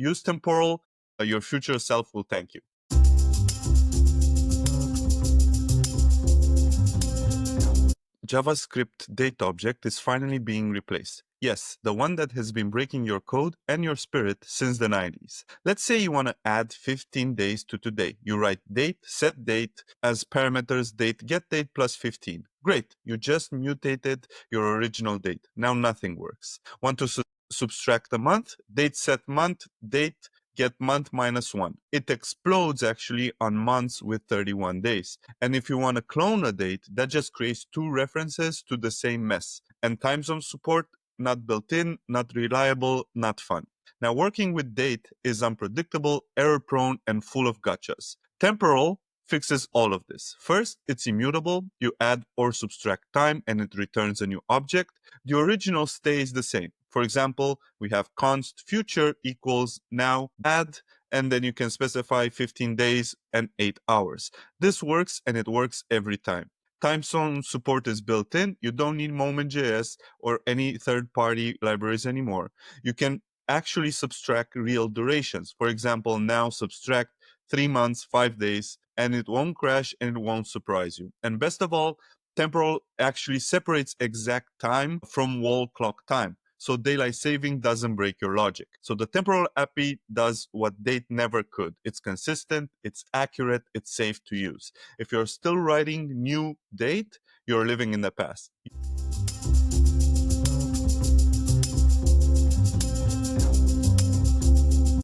Use temporal. Your future self will thank you. JavaScript date object is finally being replaced. Yes, the one that has been breaking your code and your spirit since the 90s. Let's say you want to add 15 days to today. You write date, set date as parameters, date, get date plus 15. Great, you just mutated your original date. Now nothing works. Want to subtract a month? Date set month, date get month minus 1. It explodes actually on months with 31 days. And if you want to clone a date, that just creates two references to the same mess. And time zone support, not built in, not reliable, not fun. Now, working with date is unpredictable, error-prone, and full of gotchas. Temporal fixes all of this. First, it's immutable. You add or subtract time and it returns a new object. The original stays the same. For example, we have const future equals now add, and then you can specify 15 days and 8 hours. This works, and it works every time. Time zone support is built in. You don't need Moment.js or any third-party libraries anymore. You can actually subtract real durations. For example, now subtract 3 months, 5 days, and it won't crash and it won't surprise you. And best of all, temporal actually separates exact time from wall clock time. So daylight saving doesn't break your logic. So the temporal API does what date never could. It's consistent, it's accurate, it's safe to use. If you're still writing new date, you're living in the past.